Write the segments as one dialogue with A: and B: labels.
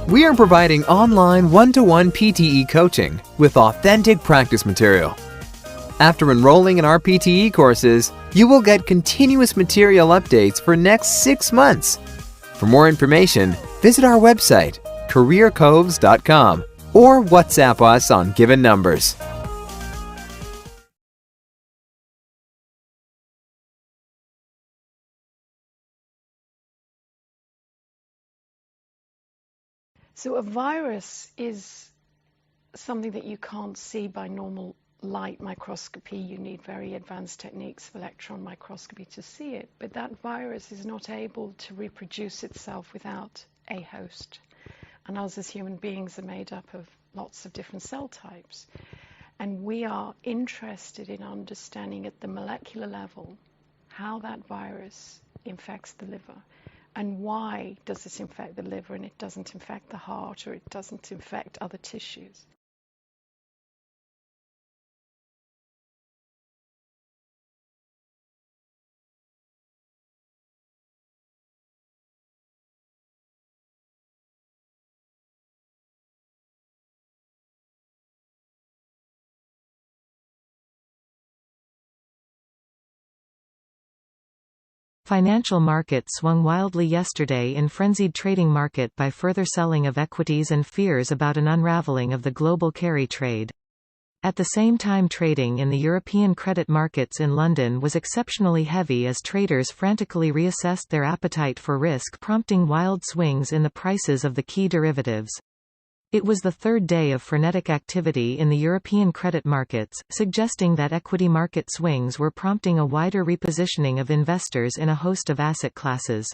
A: We are providing online one-to-one PTE coaching with authentic practice material. After enrolling in our PTE courses, you will get continuous material updates for next 6 months. For more information, visit our website, careercoves.com, or WhatsApp us on given numbers.
B: So a virus is something that you can't see by normal light microscopy. You need very advanced techniques of electron microscopy to see it. But that virus is not able to reproduce itself without a host. And us as human beings are made up of lots of different cell types. And we are interested in understanding at the molecular level how that virus infects the liver. And why does it infect the liver and it doesn't infect the heart, or it doesn't infect other tissues?
C: Financial markets swung wildly yesterday in frenzied trading market by further selling of equities and fears about an unraveling of the global carry trade. At the same time, trading in the European credit markets in London was exceptionally heavy as traders frantically reassessed their appetite for risk, prompting wild swings in the prices of the key derivatives. It was the third day of frenetic activity in the European credit markets, suggesting that equity market swings were prompting a wider repositioning of investors in a host of asset classes.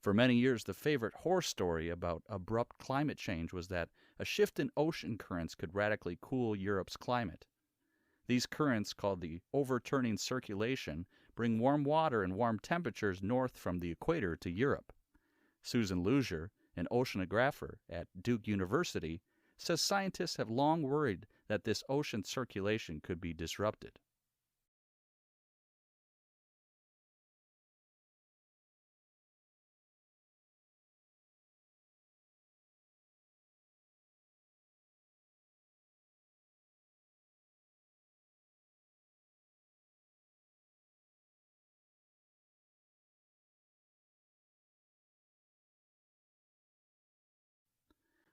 D: For many years, the favorite horror story about abrupt climate change was that a shift in ocean currents could radically cool Europe's climate. These currents, called the overturning circulation, bring warm water and warm temperatures north from the equator to Europe. Susan Luzier, an oceanographer at Duke University, says scientists have long worried that this ocean circulation could be disrupted.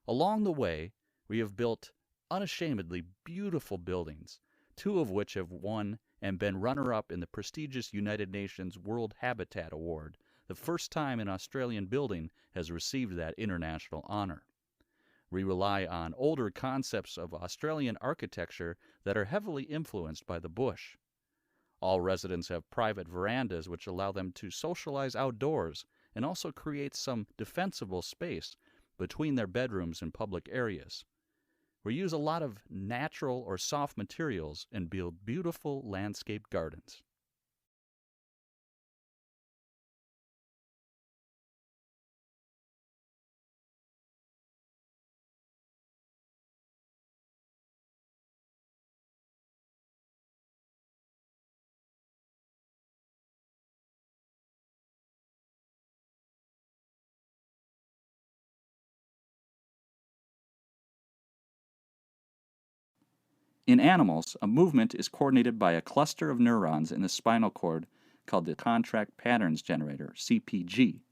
D: Along the way, we have built unashamedly beautiful buildings, 2 of which have won and been runner-up in the prestigious United Nations World Habitat Award, the first time an Australian building has received that international honor. We rely on older concepts of Australian architecture that are heavily influenced by the bush. All residents have private verandas which allow them to socialize outdoors and also create some defensible space between their bedrooms and public areas. We use a lot of natural or soft materials and build beautiful landscape gardens. In animals, a movement is coordinated by a cluster of neurons in the spinal cord called the contract patterns generator, CPG.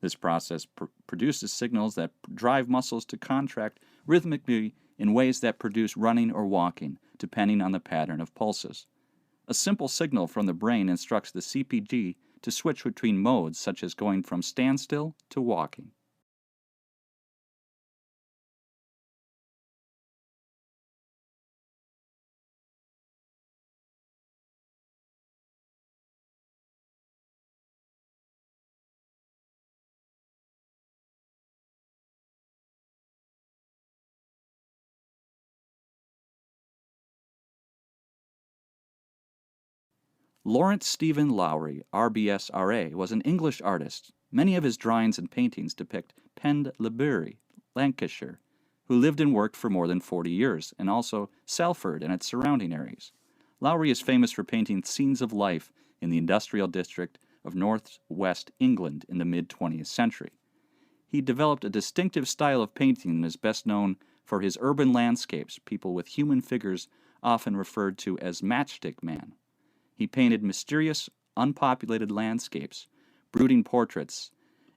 D: This process produces signals that drive muscles to contract rhythmically in ways that produce running or walking, depending on the pattern of pulses. A simple signal from the brain instructs the CPG to switch between modes, such as going from standstill to walking. Lawrence Stephen Lowry, RBSRA, was an English artist. Many of his drawings and paintings depict Pendlebury, Lancashire, who lived and worked for more than 40 years, and also Salford and its surrounding areas. Lowry is famous for painting scenes of life in the industrial district of northwest England in the mid-20th century. He developed a distinctive style of painting and is best known for his urban landscapes, people with human figures often referred to as matchstick man. He painted mysterious, unpopulated landscapes, brooding portraits,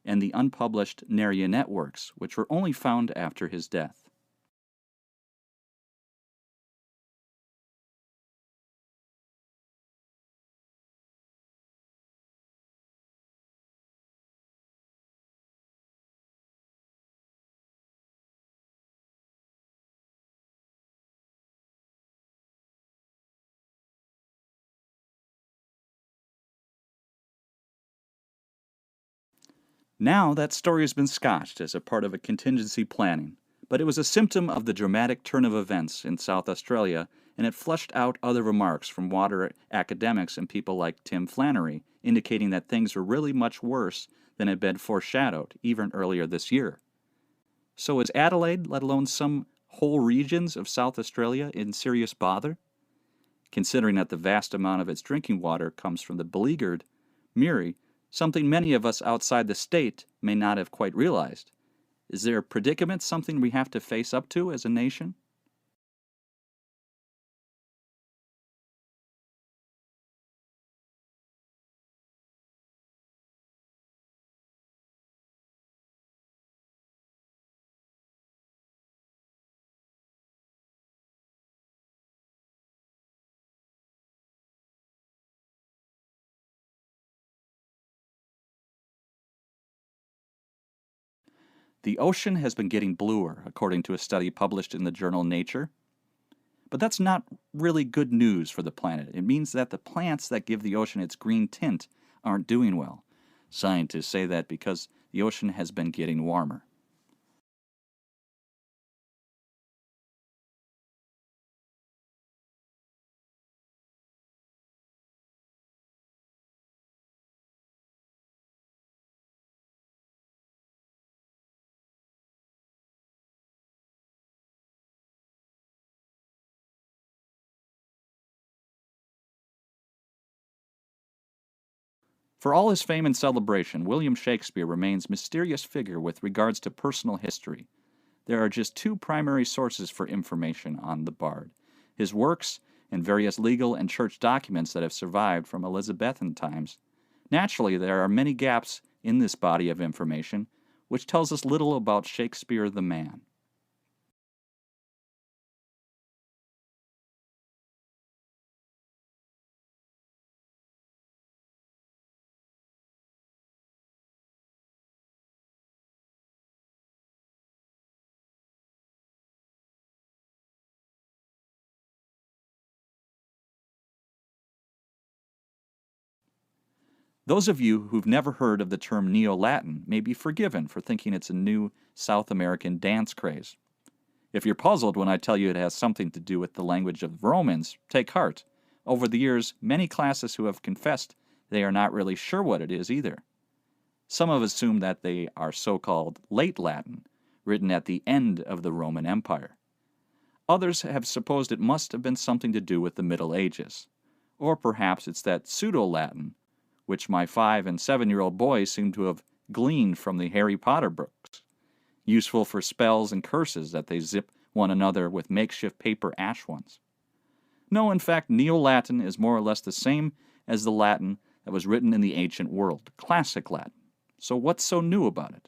D: and the unpublished Marionette works, which were only found after his death. Now that story has been scotched as a part of a contingency planning, but it was a symptom of the dramatic turn of events in South Australia, and it flushed out other remarks from water academics and people like Tim Flannery, indicating that things were really much worse than had been foreshadowed even earlier this year. So is Adelaide, let alone some whole regions of South Australia, in serious bother? Considering that the vast amount of its drinking water comes from the beleaguered Murray, something many of us outside the state may not have quite realized. Is their predicament something we have to face up to as a nation? The ocean has been getting bluer, according to a study published in the journal Nature. But that's not really good news for the planet. It means that the plants that give the ocean its green tint aren't doing well. Scientists say that because the ocean has been getting warmer. For all his fame and celebration, William Shakespeare remains a mysterious figure with regards to personal history. There are just two primary sources for information on the bard: his works and various legal and church documents that have survived from Elizabethan times. Naturally, there are many gaps in this body of information, which tells us little about Shakespeare the man. Those of you who've never heard of the term Neo-Latin may be forgiven for thinking it's a new South American dance craze. If you're puzzled when I tell you it has something to do with the language of the Romans, take heart. Over the years, many classes who have confessed they are not really sure what it is either. Some have assumed that they are so-called Late Latin, written at the end of the Roman Empire. Others have supposed it must have been something to do with the Middle Ages. Or perhaps it's that Pseudo-Latin, which my 5- and 7-year-old boys seem to have gleaned from the Harry Potter books, useful for spells and curses that they zip one another with makeshift paper ash ones. No, in fact, Neo-Latin is more or less the same as the Latin that was written in the ancient world, Classic Latin. So what's so new about it?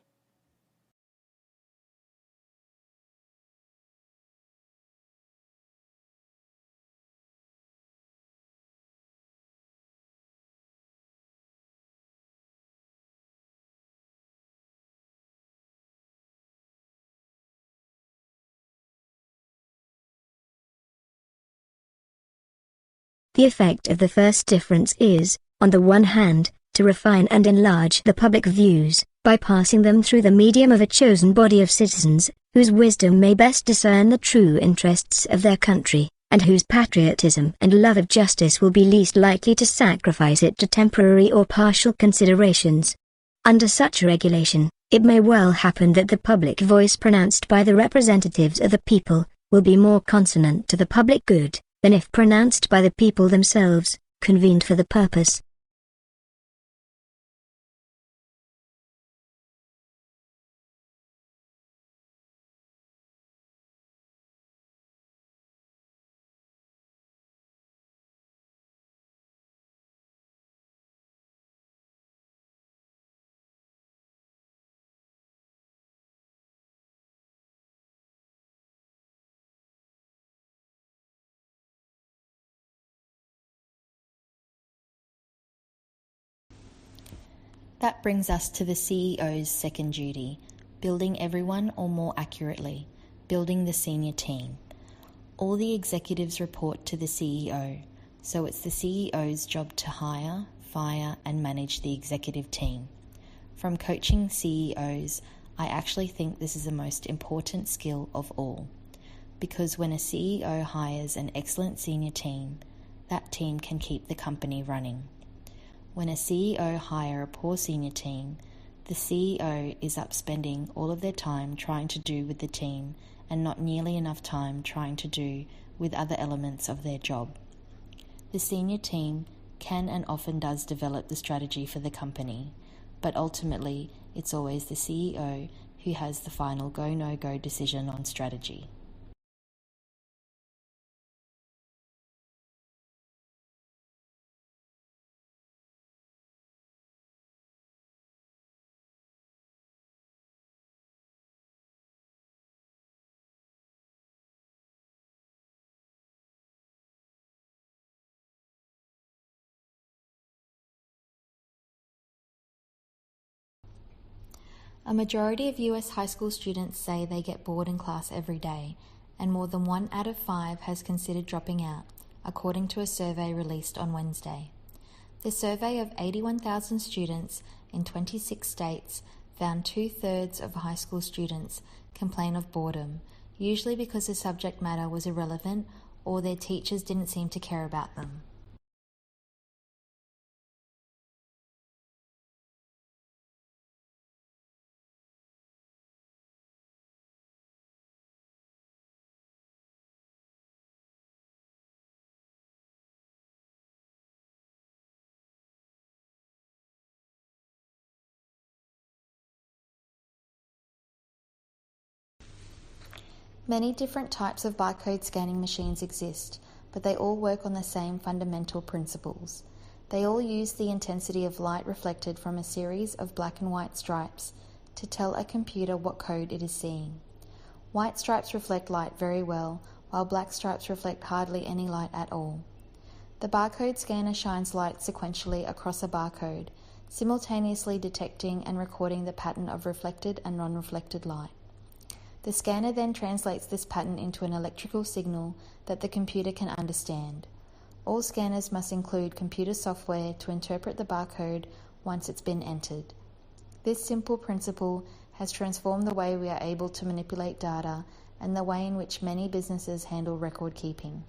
E: The effect of the first difference is, on the one hand, to refine and enlarge the public views, by passing them through the medium of a chosen body of citizens, whose wisdom may best discern the true interests of their country, and whose patriotism and love of justice will be least likely to sacrifice it to temporary or partial considerations. Under such regulation, it may well happen that the public voice pronounced by the representatives of the people will be more consonant to the public good than if pronounced by the people themselves, convened for the purpose.
F: That brings us to the CEO's second duty, building everyone, or more accurately, building the senior team. All the executives report to the CEO, so it's the CEO's job to hire, fire, and manage the executive team. From coaching CEOs, I actually think this is the most important skill of all, because when a CEO hires an excellent senior team, that team can keep the company running. When a CEO hires a poor senior team, the CEO is up spending all of their time trying to do with the team and not nearly enough time trying to do with other elements of their job. The senior team can and often does develop the strategy for the company, but ultimately it's always the CEO who has the final go-no-go decision on strategy. A majority of US high school students say they get bored in class every day, and more than 1 out of 5 has considered dropping out, according to a survey released on Wednesday. The survey of 81,000 students in 26 states found 2/3 of high school students complain of boredom, usually because the subject matter was irrelevant or their teachers didn't seem to care about them. Many different types of barcode scanning machines exist, but they all work on the same fundamental principles. They all use the intensity of light reflected from a series of black and white stripes to tell a computer what code it is seeing. White stripes reflect light very well, while black stripes reflect hardly any light at all. The barcode scanner shines light sequentially across a barcode, simultaneously detecting and recording the pattern of reflected and non-reflected light. The scanner then translates this pattern into an electrical signal that the computer can understand. All scanners must include computer software to interpret the barcode once it's been entered. This simple principle has transformed the way we are able to manipulate data and the way in which many businesses handle record keeping.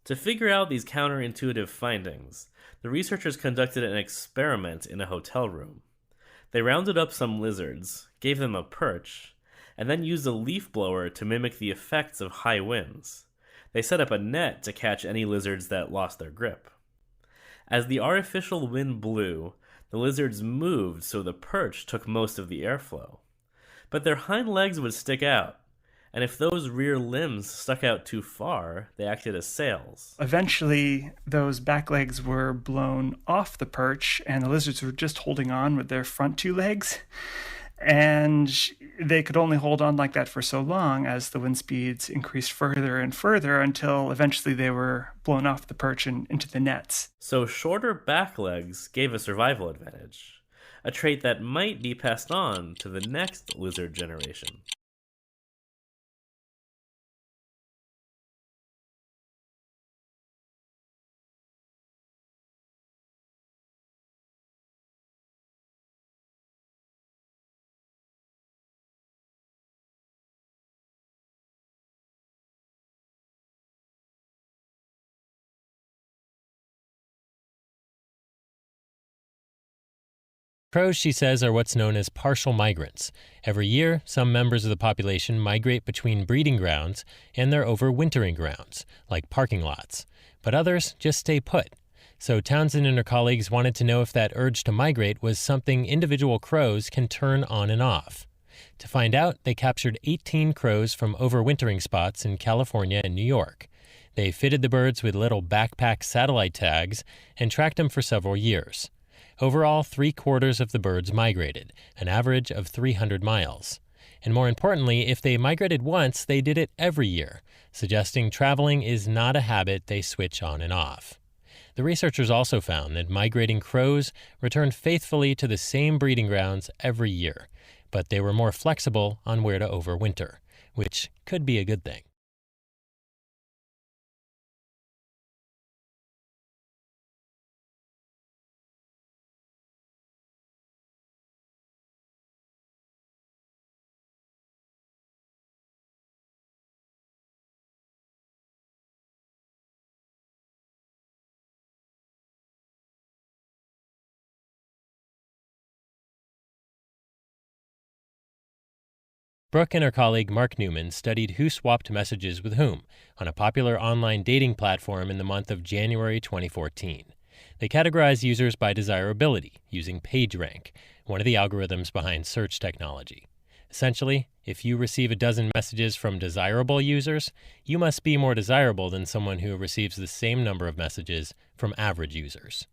G: To figure out these counterintuitive findings, the researchers conducted an experiment in a hotel room. They rounded up some lizards, gave them a perch, and then used a leaf blower to mimic the effects of high winds. They set up a net to catch any lizards that lost their grip. As the artificial wind blew, the lizards moved so the perch took most of the airflow. But their hind legs would stick out, and if those rear limbs stuck out too far, they acted as sails.
H: Eventually, those back legs were blown off the perch, and the lizards were just holding on with their front two legs. And they could only hold on like that for so long as the wind speeds increased further and further until eventually they were blown off the perch and into the nets.
G: So shorter back legs gave a survival advantage, a trait that might be passed on to the next lizard generation.
I: Crows, she says, are what's known as partial migrants. Every year, some members of the population migrate between breeding grounds and their overwintering grounds, like parking lots. But others just stay put. So Townsend and her colleagues wanted to know if that urge to migrate was something individual crows can turn on and off. To find out, they captured 18 crows from overwintering spots in California and New York. They fitted the birds with little backpack satellite tags and tracked them for several years. Overall, 3/4 of the birds migrated, an average of 300 miles. And more importantly, if they migrated once, they did it every year, suggesting traveling is not a habit they switch on and off. The researchers also found that migrating crows returned faithfully to the same breeding grounds every year, but they were more flexible on where to overwinter, which could be a good thing. Brooke and her colleague Mark Newman studied who swapped messages with whom on a popular online dating platform in the month of January 2014. They categorized users by desirability using PageRank, one of the algorithms behind search technology. Essentially, if you receive a dozen messages from desirable users, you must be more desirable than someone who receives the same number of messages from average users.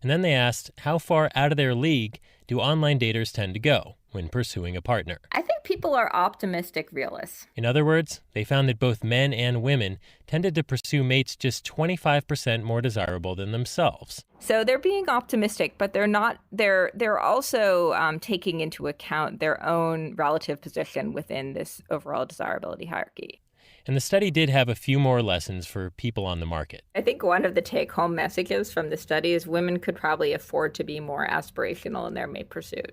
I: And then they asked, how far out of their league do online daters tend to go when pursuing a partner?
J: I think people are optimistic realists.
I: In other words, they found that both men and women tended to pursue mates just 25% more desirable than themselves.
J: So they're being optimistic, but they're also taking into account their own relative position within this overall desirability hierarchy.
I: And the study did have a few more lessons for people on the market.
J: I think one of the take-home messages from the study is women could probably afford to be more aspirational in their mate pursuit.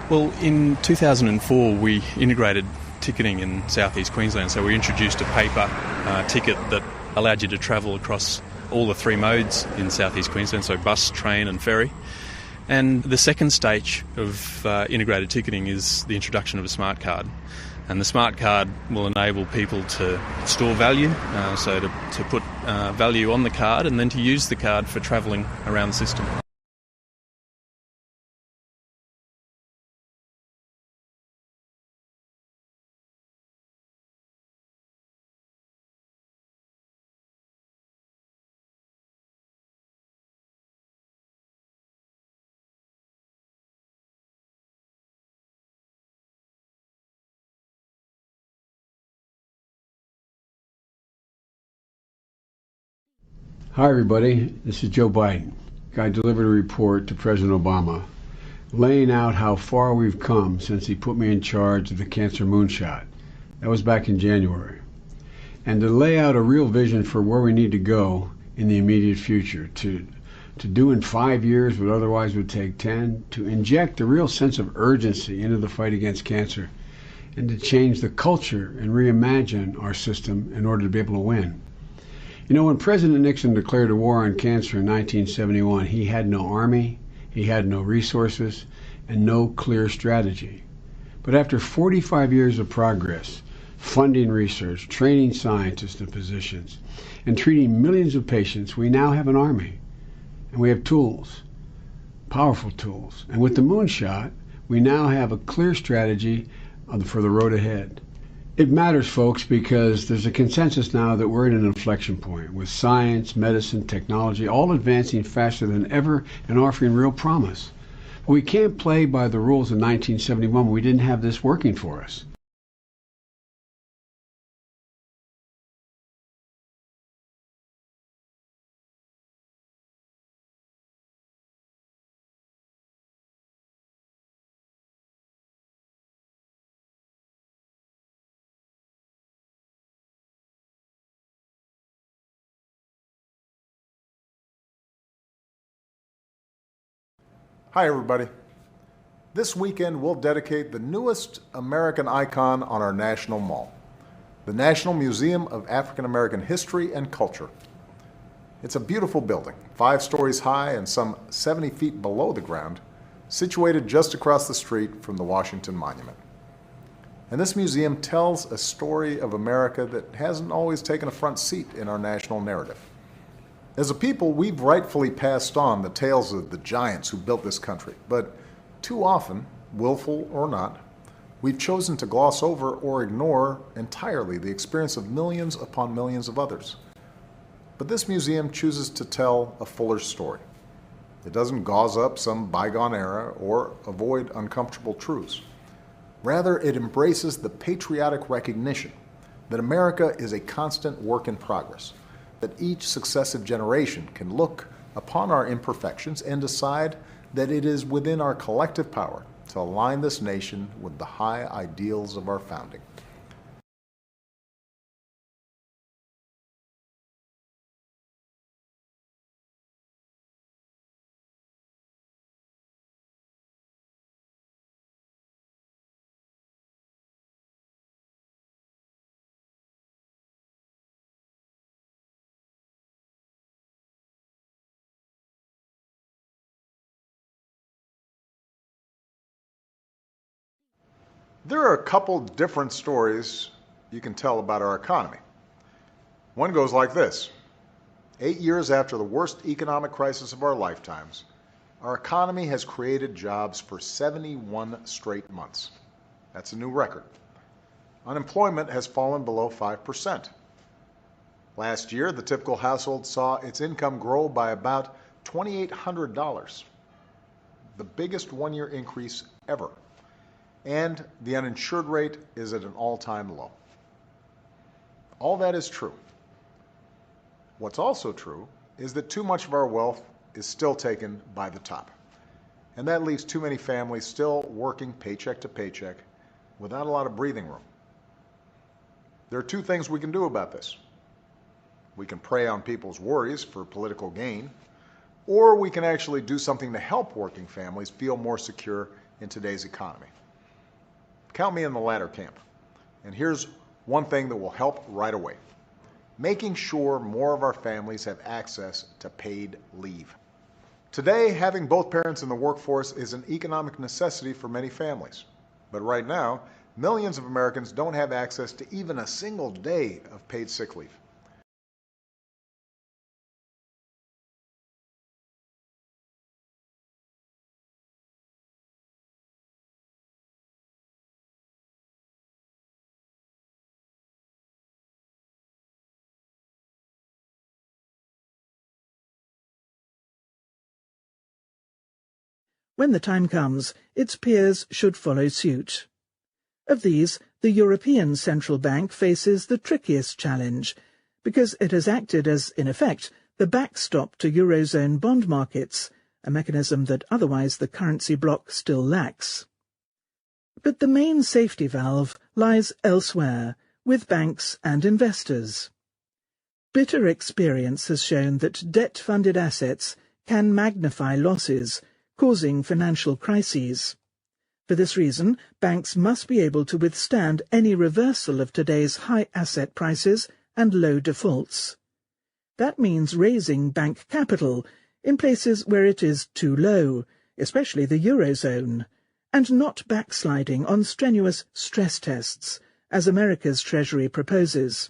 K: Well, in 2004, we integrated ticketing in southeast Queensland, so we introduced a paper ticket that allowed you to travel across all the three modes in southeast Queensland, so bus, train and ferry. And the second stage of integrated ticketing is the introduction of a smart card. And the smart card will enable people to store value, so to put value on the card and then to use the card for travelling around the system.
L: Hi everybody, this is Joe Biden. I delivered a report to President Obama laying out how far we've come since he put me in charge of the cancer moonshot. That was back in January. And to lay out a real vision for where we need to go in the immediate future, to do in 5 years what otherwise would take 10, to inject a real sense of urgency into the fight against cancer, and to change the culture and reimagine our system in order to be able to win. You know, when President Nixon declared a war on cancer in 1971, he had no army, he had no resources, and no clear strategy. But after 45 years of progress, funding research, training scientists and physicians, and treating millions of patients, we now have an army. And we have tools, powerful tools. And with the moonshot, we now have a clear strategy for the road ahead. It matters, folks, because there's a consensus now that we're at an inflection point with science, medicine, technology, all advancing faster than ever and offering real promise. But we can't play by the rules of 1971 when we didn't have this working for us.
M: Hi everybody. This weekend we'll dedicate the newest American icon on our National Mall, the National Museum of African American History and Culture. It's a beautiful building, 5 stories high and some 70 feet below the ground, situated just across the street from the Washington Monument. And this museum tells a story of America that hasn't always taken a front seat in our national narrative. As a people, we've rightfully passed on the tales of the giants who built this country, but too often, willful or not, we've chosen to gloss over or ignore entirely the experience of millions upon millions of others. But this museum chooses to tell a fuller story. It doesn't gauze up some bygone era or avoid uncomfortable truths. Rather, it embraces the patriotic recognition that America is a constant work in progress, that each successive generation can look upon our imperfections and decide that it is within our collective power to align this nation with the high ideals of our founding. There are a couple different stories you can tell about our economy. One goes like this. 8 years after the worst economic crisis of our lifetimes, our economy has created jobs for 71 straight months. That's a new record. Unemployment has fallen below 5%. Last year, the typical household saw its income grow by about $2,800, the biggest one-year increase ever. And the uninsured rate is at an all-time low. All that is true. What's also true is that too much of our wealth is still taken by the top. And that leaves too many families still working paycheck to paycheck without a lot of breathing room. There are 2 things we can do about this. We can prey on people's worries for political gain, or we can actually do something to help working families feel more secure in today's economy. Count me in the latter camp. And here's one thing that will help right away. Making sure more of our families have access to paid leave. Today, having both parents in the workforce is an economic necessity for many families. But right now, millions of Americans don't have access to even a single day of paid sick leave.
N: When the time comes, its peers should follow suit. Of these, the European Central Bank faces the trickiest challenge, because it has acted as, in effect, the backstop to Eurozone bond markets, a mechanism that otherwise the currency bloc still lacks. But the main safety valve lies elsewhere, with banks and investors. Bitter experience has shown that debt-funded assets can magnify losses, causing financial crises. For this reason, banks must be able to withstand any reversal of today's high asset prices and low defaults. That means raising bank capital in places where it is too low, especially the Eurozone, and not backsliding on strenuous stress tests, as America's Treasury proposes.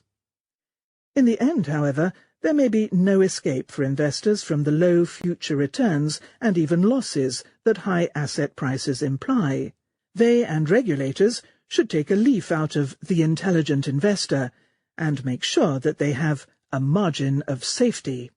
N: In the end, however, there may be no escape for investors from the low future returns and even losses that high asset prices imply. They and regulators should take a leaf out of The Intelligent Investor and make sure that they have a margin of safety.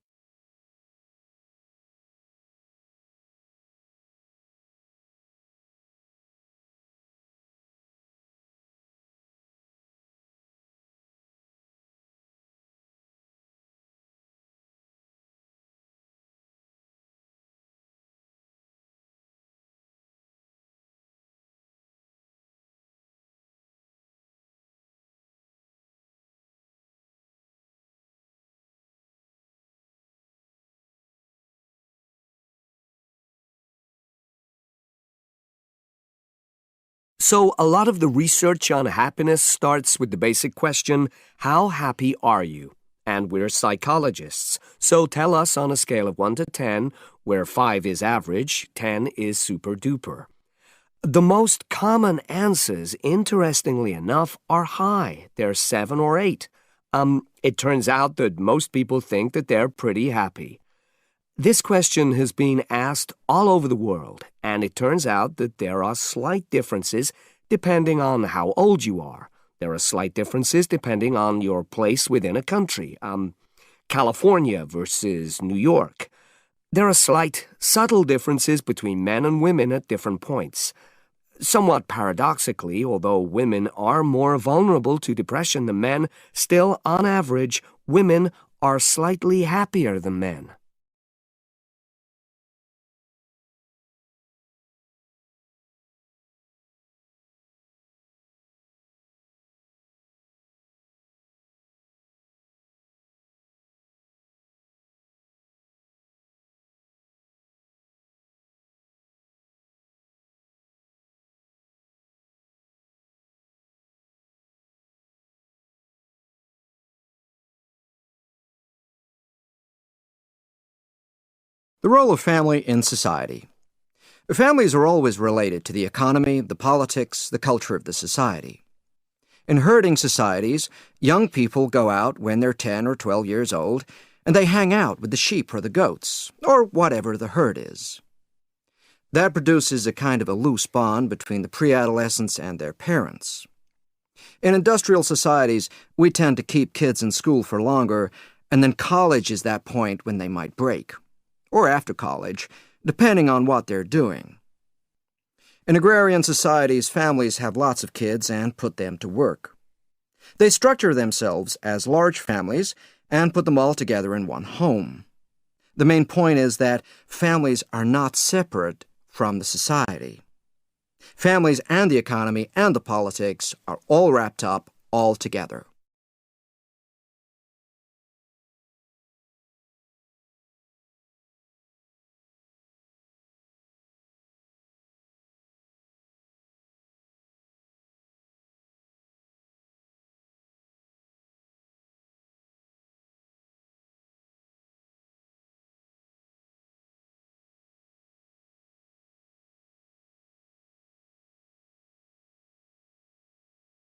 O: So a lot of the research on happiness starts with the basic question, how happy are you? And we're psychologists, so tell us on a scale of 1 to 10, where 5 is average, 10 is super duper. The most common answers, interestingly enough, are high. They're 7 or 8. It turns out that most people think that they're pretty happy. This question has been asked all over the world, and it turns out that there are slight differences depending on how old you are. There are slight differences depending on your place within a country. California versus New York. There are slight, subtle differences between men and women at different points. Somewhat paradoxically, although women are more vulnerable to depression than men, still, on average, women are slightly happier than men.
P: The role of family in society. Families are always related to the economy, the politics, the culture of the society. In herding societies, young people go out when they're 10 or 12 years old, and they hang out with the sheep or the goats, or whatever the herd is. That produces a kind of a loose bond between the pre-adolescents and their parents. In industrial societies, we tend to keep kids in school for longer, and then college is that point when they might break. Or after college, depending on what they're doing. In agrarian societies, families have lots of kids and put them to work. They structure themselves as large families and put them all together in one home. The main point is that families are not separate from the society. Families and the economy and the politics are all wrapped up all together.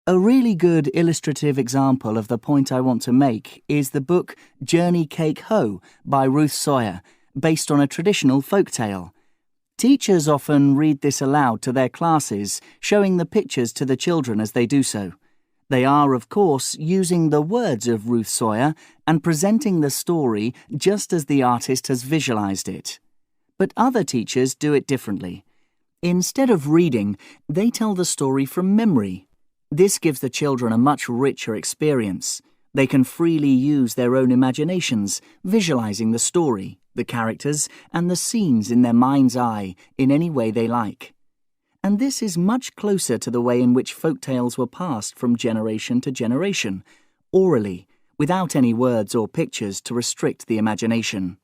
Q: A really good illustrative example of the point I want to make is the book Journey Cake Ho by Ruth Sawyer, based on a traditional folk tale. Teachers often read this aloud to their classes, showing the pictures to the children as they do so. They are, of course, using the words of Ruth Sawyer and presenting the story just as the artist has visualized it. But other teachers do it differently. Instead of reading, they tell the story from memory. This gives the children a much richer experience. They can freely use their own imaginations, visualizing the story, the characters, and the scenes in their mind's eye in any way they like. And this is much closer to the way in which folk tales were passed from generation to generation, orally, without any words or pictures to restrict the imagination.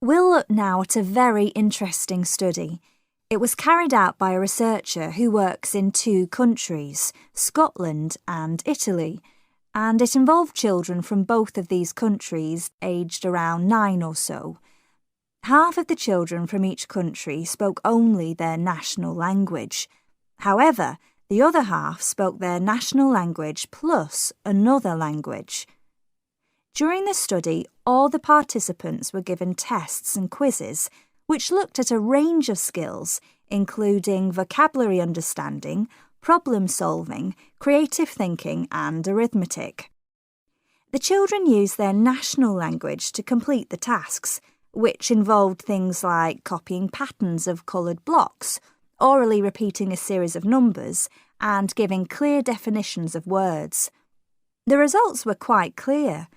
R: We'll look now at a very interesting study. It was carried out by a researcher who works in 2 countries, Scotland and Italy, and it involved children from both of these countries aged around 9 or so. Half of the children from each country spoke only their national language. However, the other half spoke their national language plus another language. During the study, all the participants were given tests and quizzes which looked at a range of skills, including vocabulary understanding, problem solving, creative thinking, and arithmetic. The children used their national language to complete the tasks, which involved things like copying patterns of coloured blocks, orally repeating a series of numbers, and giving clear definitions of words. The results were quite clear.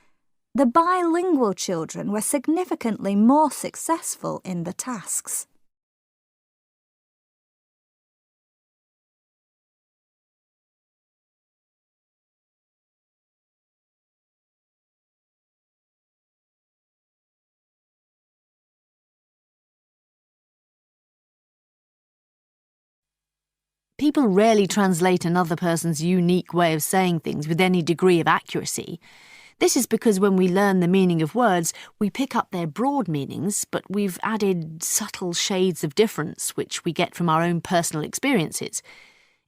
R: The bilingual children were significantly more successful in the tasks.
S: People rarely translate another person's unique way of saying things with any degree of accuracy. This is because when we learn the meaning of words, we pick up their broad meanings, but we've added subtle shades of difference which we get from our own personal experiences.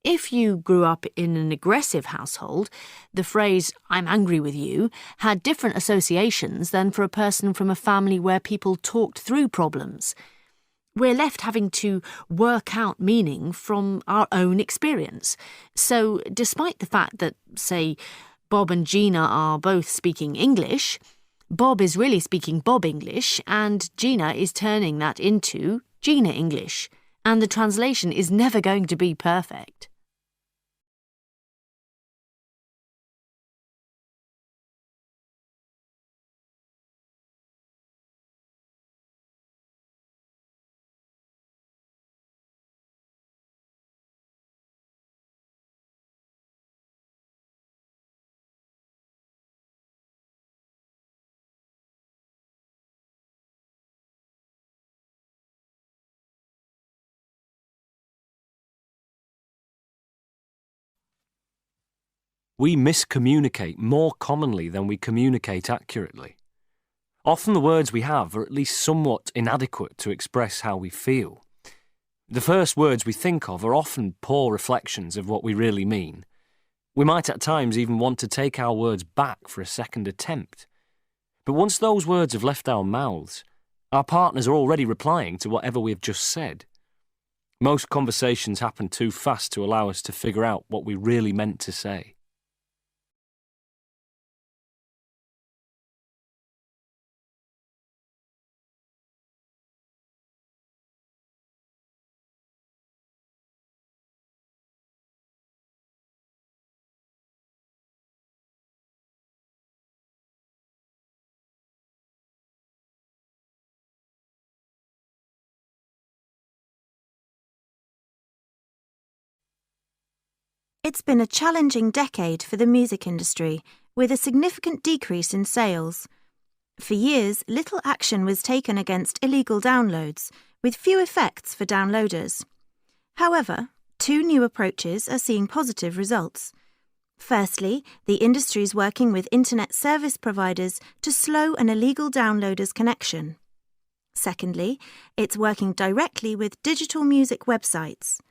S: If you grew up in an aggressive household, the phrase, "I'm angry with you," had different associations than for a person from a family where people talked through problems. We're left having to work out meaning from our own experience. So, despite the fact that, say, Bob and Gina are both speaking English, Bob is really speaking Bob English and Gina is turning that into Gina English, and the translation is never going to be perfect.
O: We miscommunicate more commonly than we communicate accurately. Often the words we have are at least somewhat inadequate to express how we feel. The first words we think of are often poor reflections of what we really mean. We might at times even want to take our words back for a second attempt. But once those words have left our mouths, our partners are already replying to whatever we have just said. Most conversations happen too fast to allow us to figure out what we really meant to say.
R: It's been a challenging decade for the music industry, with a significant decrease in sales. For years, little action was taken against illegal downloads, with few effects for downloaders. However, 2 new approaches are seeing positive results. Firstly, the industry is working with internet service providers to slow an illegal downloader's connection. Secondly, it's working directly with digital music websites.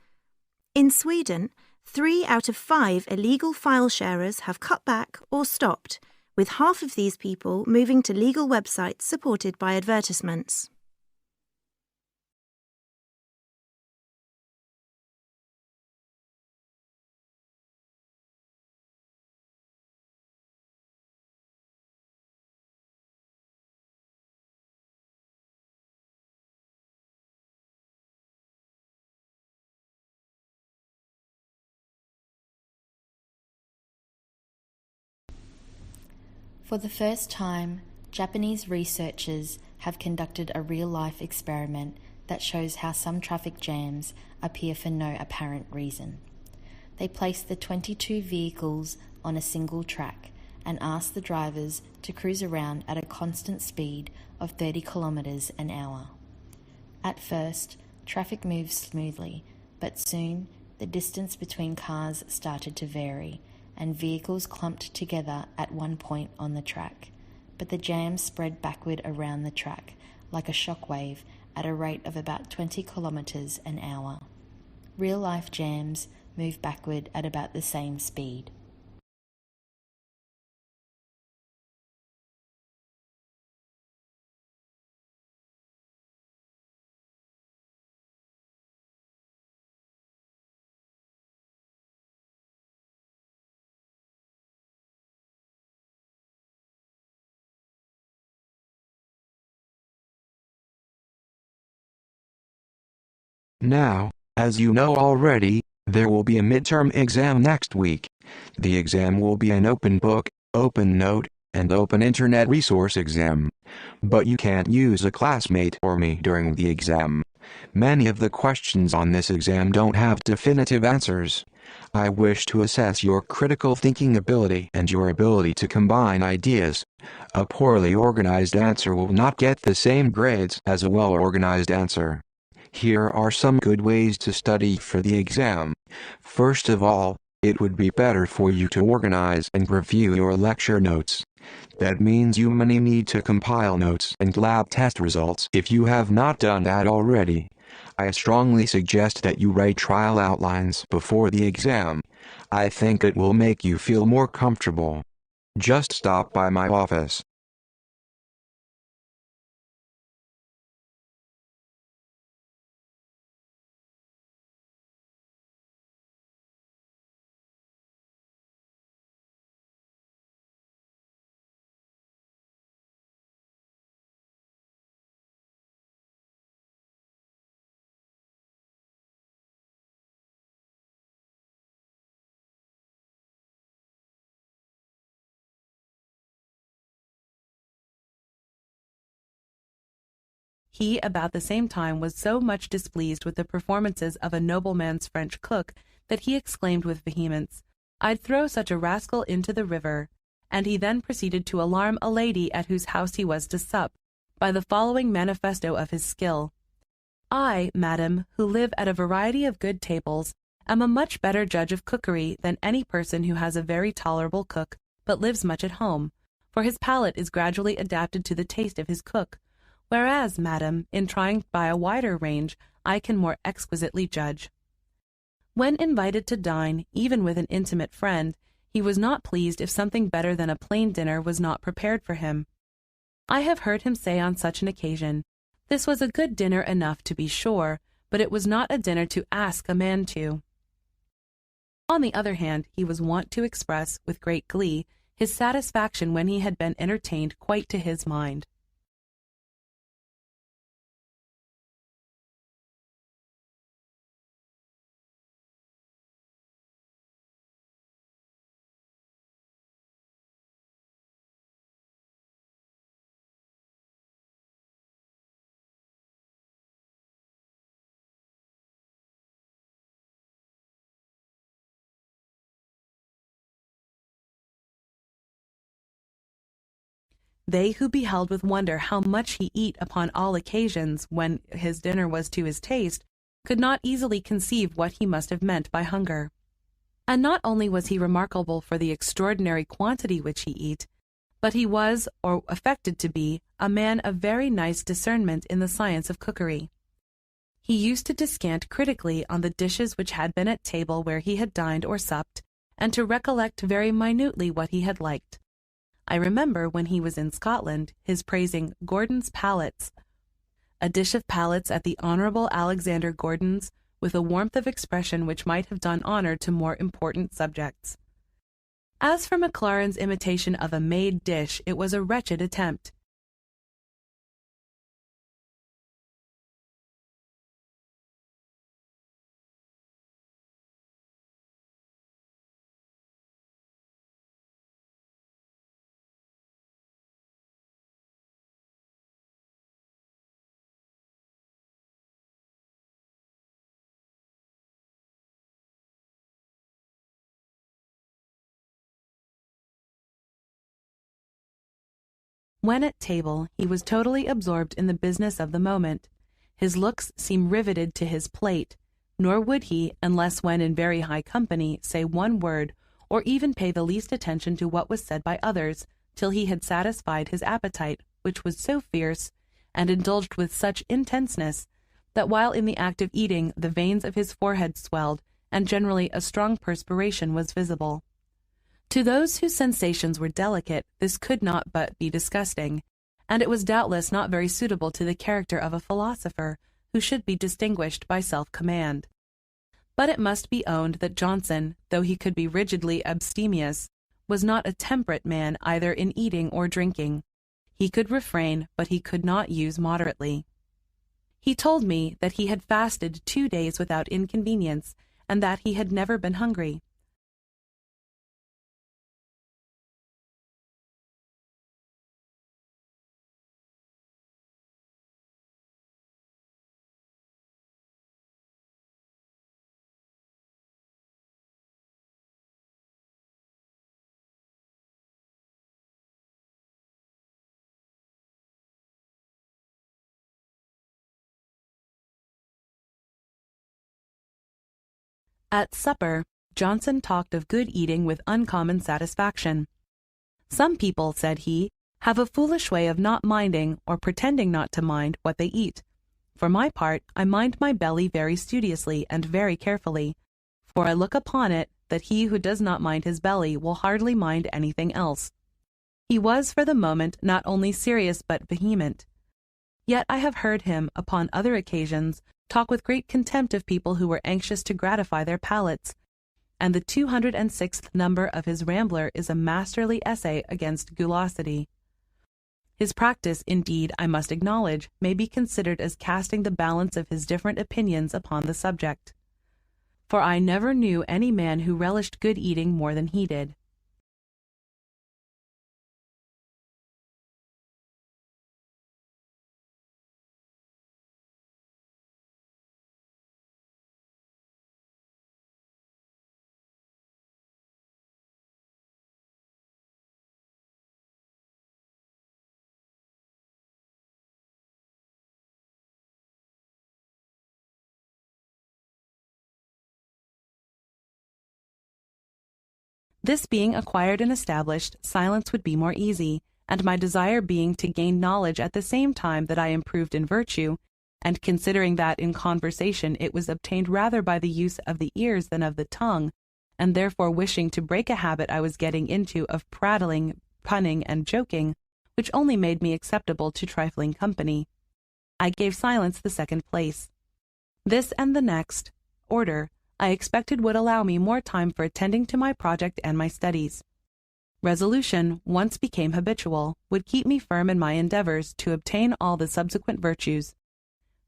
R: In Sweden, 3 out of 5 illegal file sharers have cut back or stopped, with half of these people moving to legal websites supported by advertisements.
F: For the first time, Japanese researchers have conducted a real-life experiment that shows how some traffic jams appear for no apparent reason. They placed the 22 vehicles on a single track and asked the drivers to cruise around at a constant speed of 30 kilometers an hour. At first, traffic moved smoothly, but soon the distance between cars started to vary, and vehicles clumped together at one point on the track. But the jam spread backward around the track like a shockwave at a rate of about 20 kilometers an hour. Real-life jams move backward at about the same speed.
T: Now, as you know already, there will be a midterm exam next week. The exam will be an open book, open note, and open internet resource exam. But you can't use a classmate or me during the exam. Many of the questions on this exam don't have definitive answers. I wish to assess your critical thinking ability and your ability to combine ideas. A poorly organized answer will not get the same grades as a well-organized answer. Here are some good ways to study for the exam. First of all, it would be better for you to organize and review your lecture notes. That means you may need to compile notes and lab test results if you have not done that already. I strongly suggest that you write trial outlines before the exam. I think it will make you feel more comfortable. Just stop by my office.
U: He, about the same time, was so much displeased with the performances of a nobleman's French cook that he exclaimed with vehemence, "I'd throw such a rascal into the river," and he then proceeded to alarm a lady at whose house he was to sup, by the following manifesto of his skill: "I, madam, who live at a variety of good tables, am a much better judge of cookery than any person who has a very tolerable cook, but lives much at home, for his palate is gradually adapted to the taste of his cook. Whereas, madam, in trying by a wider range, I can more exquisitely judge." When invited to dine, even with an intimate friend, he was not pleased if something better than a plain dinner was not prepared for him. I have heard him say on such an occasion, "This was a good dinner enough, to be sure, but it was not a dinner to ask a man to." On the other hand, he was wont to express, with great glee, his satisfaction when he had been entertained quite to his mind. They who beheld with wonder how much he eat upon all occasions when his dinner was to his taste, could not easily conceive what he must have meant by hunger. And not only was he remarkable for the extraordinary quantity which he eat, but he was, or affected to be, a man of very nice discernment in the science of cookery. He used to descant critically on the dishes which had been at table where he had dined or supped, and to recollect very minutely what he had liked. I remember, when he was in Scotland, his praising Gordon's palates, a dish of palates at the Honourable Alexander Gordon's, with a warmth of expression which might have done honour to more important subjects. As for Maclaurin's imitation of a made dish, it was a wretched attempt. When at table, he was totally absorbed in the business of the moment. His looks seemed riveted to his plate, nor would he, unless when in very high company, say one word, or even pay the least attention to what was said by others, till he had satisfied his appetite, which was so fierce, and indulged with such intenseness, that while in the act of eating the veins of his forehead swelled, and generally a strong perspiration was visible. To those whose sensations were delicate, this could not but be disgusting, and it was doubtless not very suitable to the character of a philosopher, who should be distinguished by self-command. But it must be owned that Johnson, though he could be rigidly abstemious, was not a temperate man either in eating or drinking. He could refrain, but he could not use moderately. He told me that he had fasted 2 days without inconvenience, and that he had never been hungry. At supper, Johnson talked of good eating with uncommon satisfaction. Some people, said he, have a foolish way of not minding, or pretending not to mind, what they eat. For my part, I mind my belly very studiously and very carefully, for I look upon it that he who does not mind his belly will hardly mind anything else. He was for the moment not only serious but vehement. Yet I have heard him, upon other occasions, talk with great contempt of people who were anxious to gratify their palates, and the 206th number of his Rambler is a masterly essay against gulosity. His practice, indeed, I must acknowledge, may be considered as casting the balance of his different opinions upon the subject. For I never knew any man who relished good eating more than he did. This being acquired and established, silence would be more easy, and my desire being to gain knowledge at the same time that I improved in virtue, and considering that in conversation it was obtained rather by the use of the ears than of the tongue, and therefore wishing to break a habit I was getting into of prattling, punning, and joking, which only made me acceptable to trifling company, I gave silence the second place. This and the next order I expected would allow me more time for attending to my project and my studies. Resolution, once became habitual, would keep me firm in my endeavors to obtain all the subsequent virtues.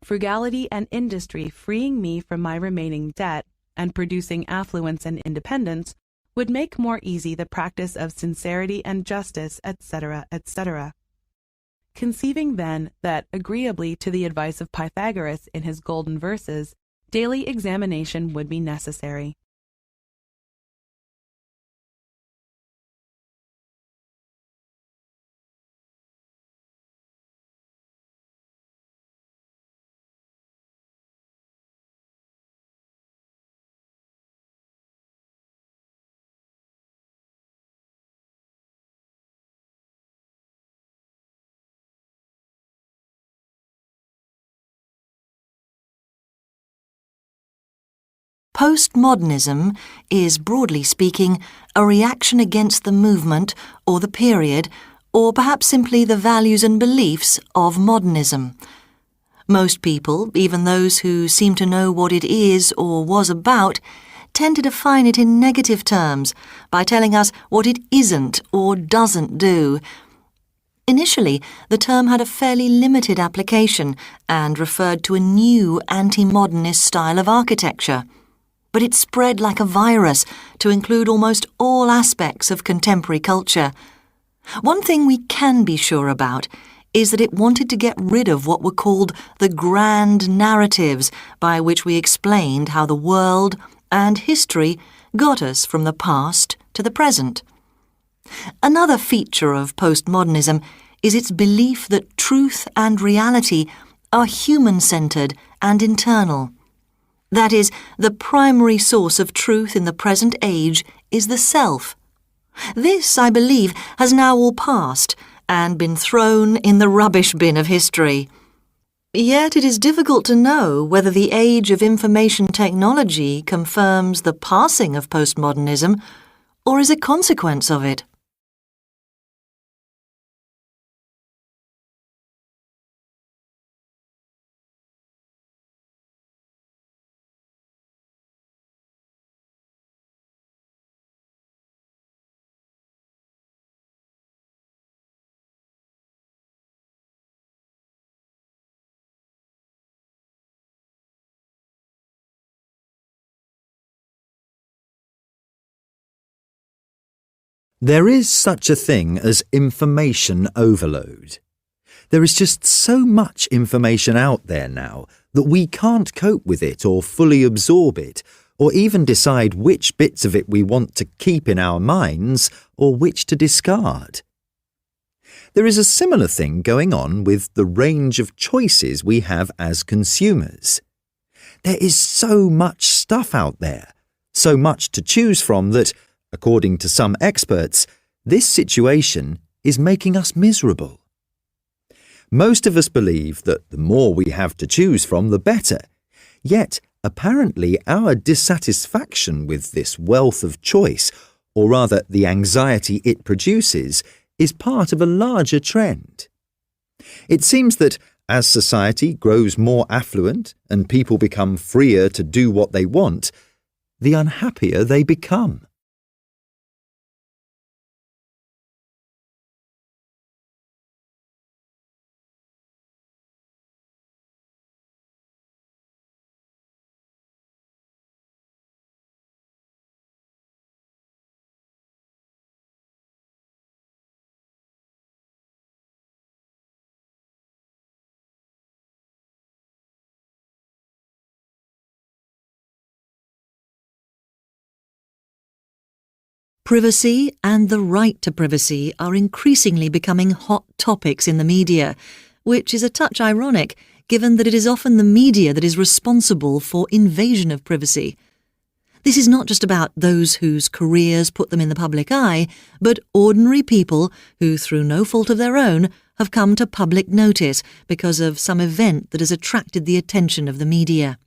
U: Frugality and industry freeing me from my remaining debt, and producing affluence and independence, would make more easy the practice of sincerity and justice, etc., etc. Conceiving then that, agreeably to the advice of Pythagoras in his golden verses, daily examination would be necessary.
A: Postmodernism is, broadly speaking, a reaction against the movement or the period, or perhaps simply the values and beliefs of modernism. Most people, even those who seem to know what it is or was about, tend to define it in negative terms by telling us what it isn't or doesn't do. Initially, the term had a fairly limited application and referred to a new anti-modernist style of architecture. But it spread like a virus to include almost all aspects of contemporary culture. One thing we can be sure about is that it wanted to get rid of what were called the grand narratives by which we explained how the world and history got us from the past to the present. Another feature of postmodernism is its belief that truth and reality are human-centred and internal. That is, the primary source of truth in the present age is the self. This, I believe, has now all passed and been thrown in the rubbish bin of history. Yet it is difficult to know whether the age of information technology confirms the passing of postmodernism or is a consequence of it.
B: There is such a thing as information overload. There is just so much information out there now that we can't cope with it or fully absorb it, or even decide which bits of it we want to keep in our minds or which to discard. There is a similar thing going on with the range of choices we have as consumers. There is so much stuff out there, so much to choose from that, according to some experts, this situation is making us miserable. Most of us believe that the more we have to choose from, the better. Yet, apparently, our dissatisfaction with this wealth of choice, or rather the anxiety it produces, is part of a larger trend. It seems that as society grows more affluent and people become freer to do what they want, the unhappier they become.
A: Privacy and the right to privacy are increasingly becoming hot topics in the media, which is a touch ironic given that it is often the media that is responsible for invasion of privacy. This is not just about those whose careers put them in the public eye, but ordinary people who, through no fault of their own, have come to public notice because of some event that has attracted the attention of the media.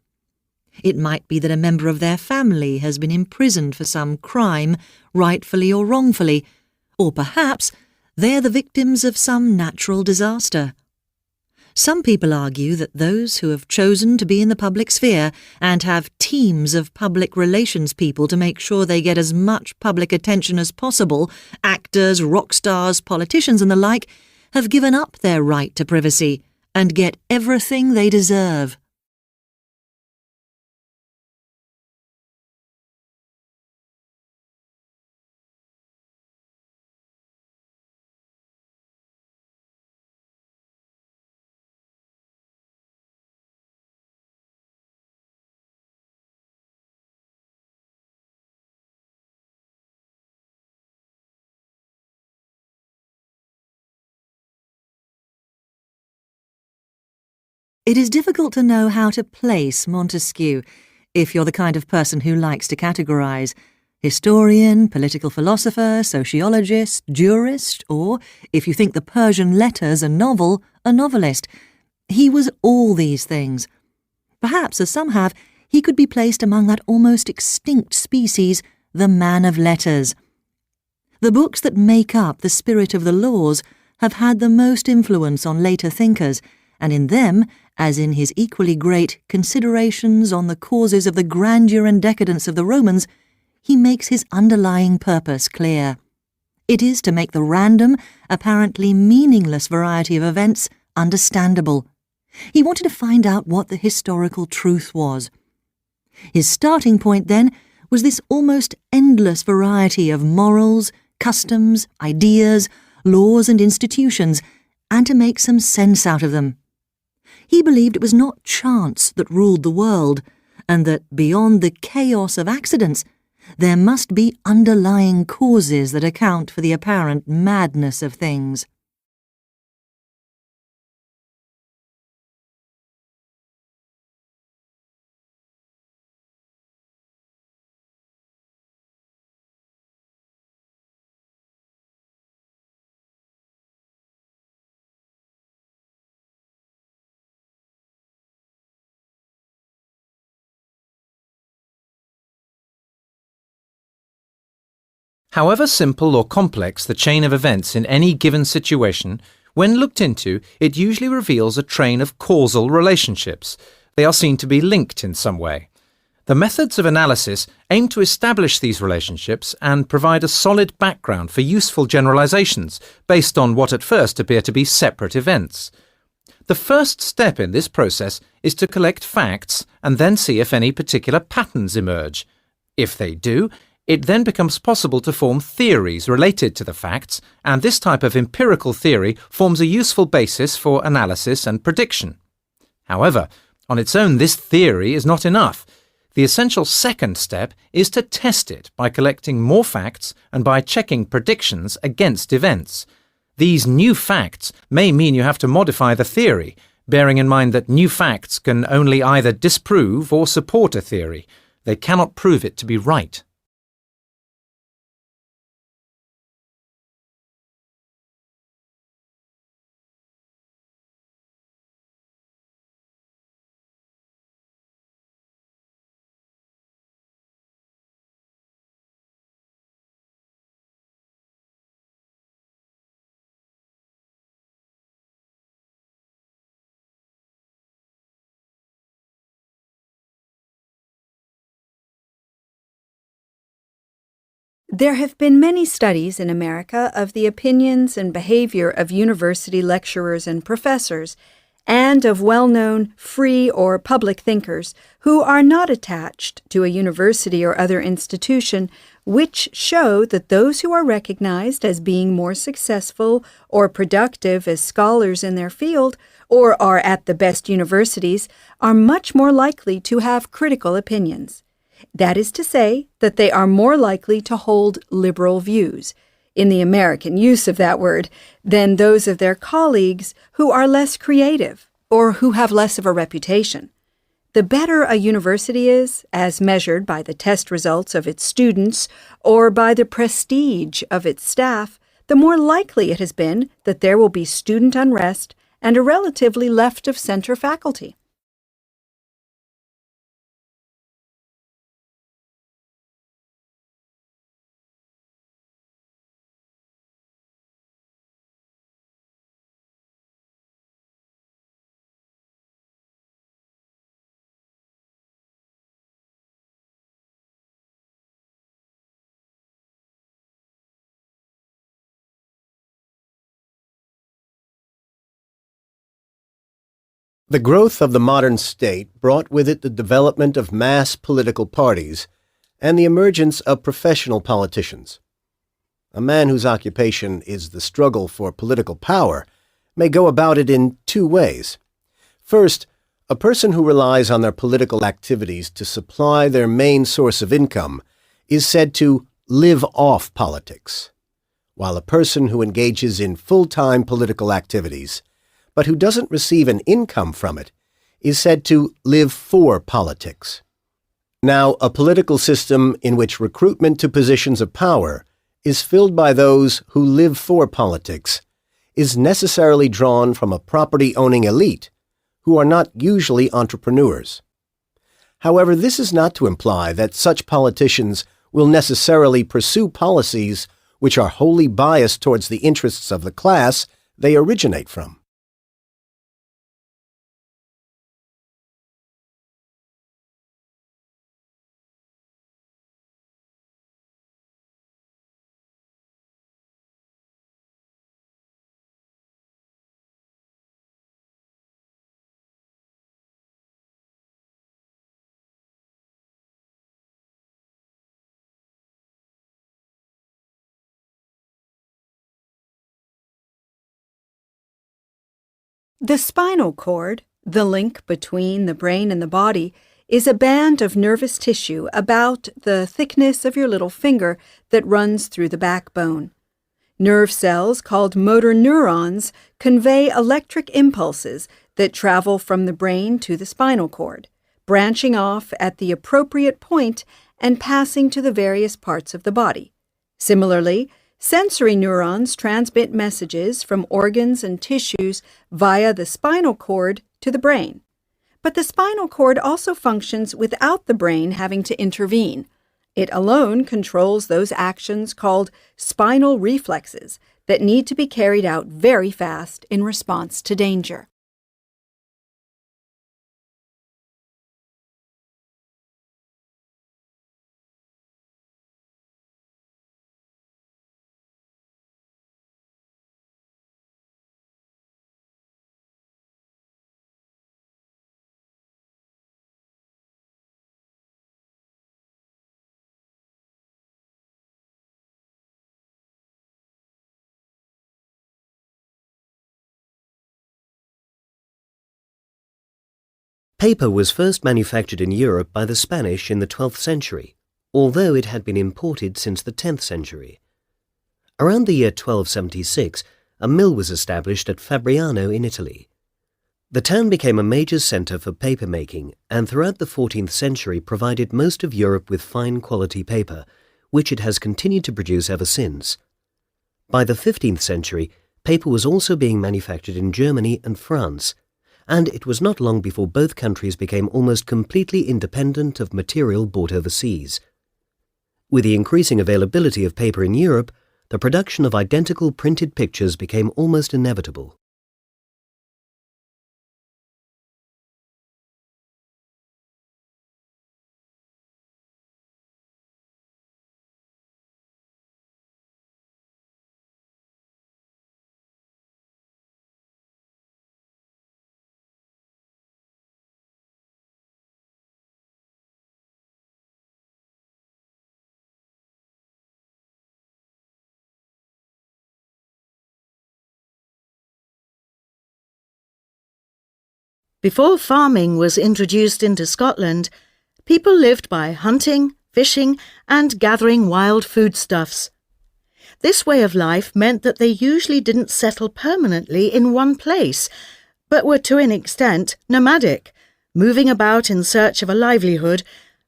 A: It might be that a member of their family has been imprisoned for some crime, rightfully or wrongfully, or perhaps they are the victims of some natural disaster. Some people argue that those who have chosen to be in the public sphere and have teams of public relations people to make sure they get as much public attention as possible, actors, rock stars, politicians and the like, have given up their right to privacy and get everything they deserve. It is difficult to know how to place Montesquieu if you're the kind of person who likes to categorise. Historian, political philosopher, sociologist, jurist, or, if you think the Persian Letters a novel, a novelist. He was all these things. Perhaps, as some have, he could be placed among that almost extinct species, the man of letters. The books that make up the spirit of the laws have had the most influence on later thinkers, and in them, as in his equally great Considerations on the Causes of the Grandeur and Decadence of the Romans, he makes his underlying purpose clear. It is to make the random, apparently meaningless variety of events understandable. He wanted to find out what the historical truth was. His starting point, then, was this almost endless variety of morals, customs, ideas, laws and institutions, and to make some sense out of them. He believed it was not chance that ruled the world, and that beyond the chaos of accidents, there must be underlying causes that account for the apparent madness of things.
C: However simple or complex the chain of events in any given situation, when looked into, it usually reveals a train of causal relationships. They are seen to be linked in some way. The methods of analysis aim to establish these relationships and provide a solid background for useful generalizations based on what at first appear to be separate events. The first step in this process is to collect facts and then see if any particular patterns emerge. If they do, it then becomes possible to form theories related to the facts, and this type of empirical theory forms a useful basis for analysis and prediction. However, on its own, this theory is not enough. The essential second step is to test it by collecting more facts and by checking predictions against events. These new facts may mean you have to modify the theory, bearing in mind that new facts can only either disprove or support a theory. They cannot prove it to be right.
V: There have been many studies in America of the opinions and behavior of university lecturers and professors, and of well-known free or public thinkers who are not attached to a university or other institution, which show that those who are recognized as being more successful or productive as scholars in their field, or are at the best universities, are much more likely to have critical opinions. That is to say, that they are more likely to hold liberal views, in the American use of that word, than those of their colleagues who are less creative or who have less of a reputation. The better a university is, as measured by the test results of its students or by the prestige of its staff, the more likely it has been that there will be student unrest and a relatively left-of-center faculty.
W: The growth of the modern state brought with it the development of mass political parties and the emergence of professional politicians. A man whose occupation is the struggle for political power may go about it in two ways. First, a person who relies on their political activities to supply their main source of income is said to live off politics, while a person who engages in full-time political activities but who doesn't receive an income from it, is said to live for politics. Now, a political system in which recruitment to positions of power is filled by those who live for politics is necessarily drawn from a property-owning elite who are not usually entrepreneurs. However, this is not to imply that such politicians will necessarily pursue policies which are wholly biased towards the interests of the class they originate from.
V: The spinal cord, the link between the brain and the body, is a band of nervous tissue about the thickness of your little finger that runs through the backbone. Nerve cells called motor neurons convey electric impulses that travel from the brain to the spinal cord, branching off at the appropriate point and passing to the various parts of the body. Similarly, sensory neurons transmit messages from organs and tissues via the spinal cord to the brain. But the spinal cord also functions without the brain having to intervene. It alone controls those actions called spinal reflexes that need to be carried out very fast in response to danger.
D: Paper was first manufactured in Europe by the Spanish in the 12th century, although it had been imported since the 10th century. Around the year 1276, a mill was established at Fabriano in Italy. The town became a major centre for paper making and throughout the 14th century provided most of Europe with fine quality paper, which it has continued to produce ever since. By the 15th century, paper was also being manufactured in Germany and France, and it was not long before both countries became almost completely independent of material bought overseas. With the increasing availability of paper in Europe, the production of identical printed pictures became almost inevitable.
E: Before farming was introduced into Scotland, people lived by hunting, fishing, and gathering wild foodstuffs. This way of life meant that they usually didn't settle permanently in one place, but were to an extent nomadic, moving about in search of a livelihood,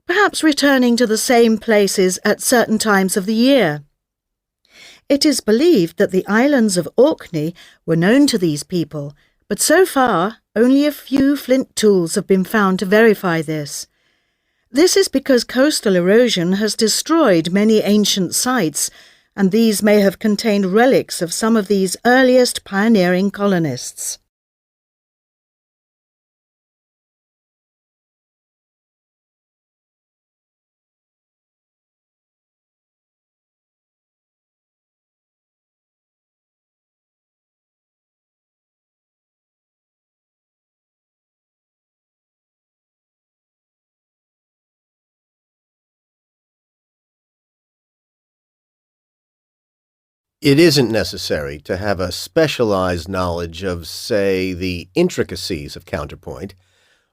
E: perhaps returning to the same places at certain times of the year. It is believed that the islands of Orkney were known to these people, but so far only a few flint tools have been found to verify this. This is because coastal erosion has destroyed many ancient sites, and these may have contained relics of some of these earliest pioneering colonists.
W: It isn't necessary to have a specialized knowledge of, say, the intricacies of counterpoint,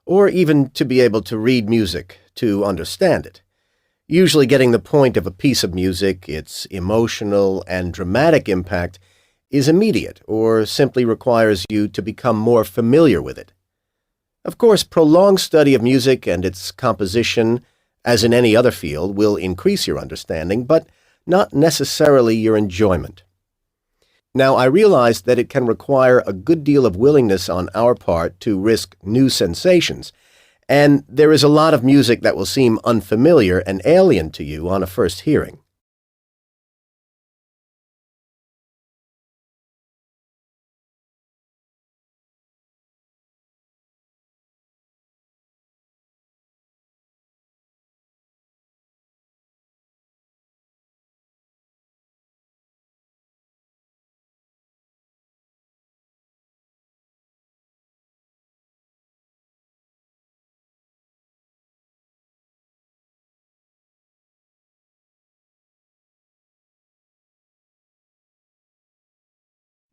W: or even to be able to read music to understand it. Usually getting the point of a piece of music, its emotional and dramatic impact, is immediate or simply requires you to become more familiar with it. Of course, prolonged study of music and its composition, as in any other field, will increase your understanding, but not necessarily your enjoyment. Now, I realize that it can require a good deal of willingness on our part to risk new sensations, and there is a lot of music that will seem unfamiliar and alien to you on a first hearing.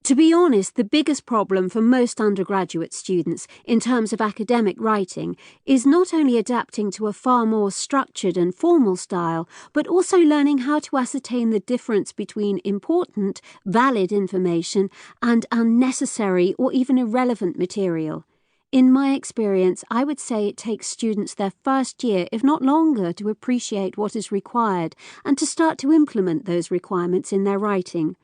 H: To be honest, the biggest problem for most undergraduate students in terms of academic writing is not only adapting to a far more structured and formal style, but also learning how to ascertain the difference between important, valid information and unnecessary or even irrelevant material. In my experience, I would say it takes students their first year, if not longer, to appreciate what is required and to start to implement those requirements in their writing.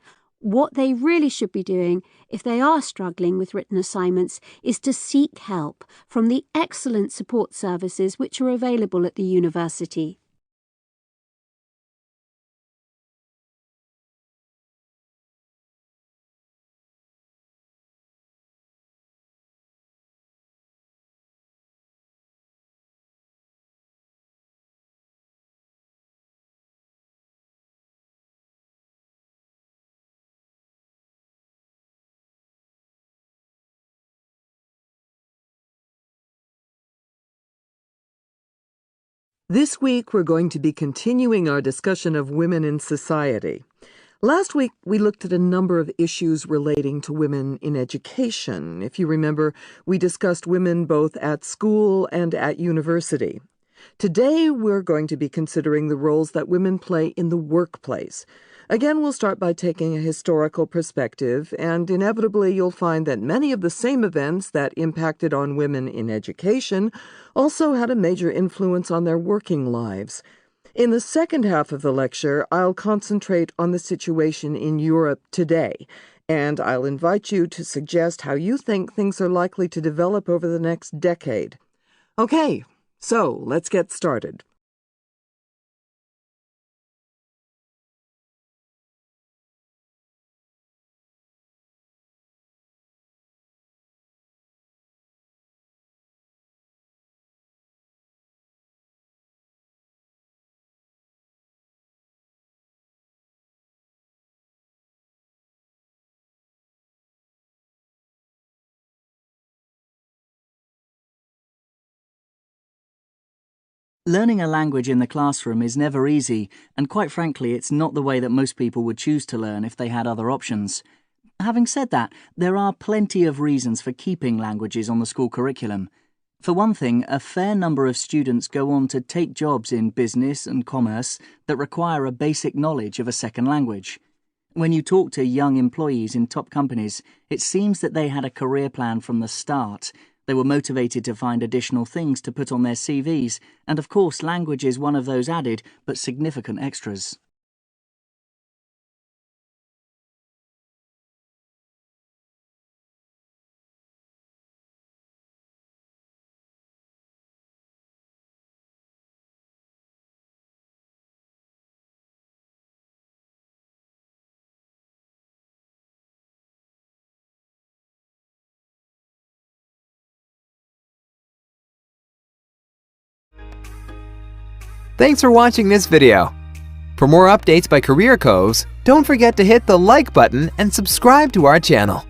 H: What they really should be doing, if they are struggling with written assignments, is to seek help from the excellent support services which are available at the university.
G: This week, we're going to be continuing our discussion of women in society. Last week, we looked at a number of issues relating to women in education. If you remember, we discussed women both at school and at university. Today, we're going to be considering the roles that women play in the workplace. Again, we'll start by taking a historical perspective, and inevitably you'll find that many of the same events that impacted on women in education also had a major influence on their working lives. In the second half of the lecture, I'll concentrate on the situation in Europe today, and I'll invite you to suggest how you think things are likely to develop over the next decade. Okay, so let's get started.
Q: Learning a language in the classroom is never easy, and quite frankly, it's not the way that most people would choose to learn if they had other options. Having said that, there are plenty of reasons for keeping languages on the school curriculum. For one thing, a fair number of students go on to take jobs in business and commerce that require a basic knowledge of a second language. When you talk to young employees in top companies, it seems that they had a career plan from the start. They were motivated to find additional things to put on their CVs, and of course language is one of those added but significant extras.
I: Thanks for watching this video. For more updates by Career Coves, don't forget to hit the like button and subscribe to our channel.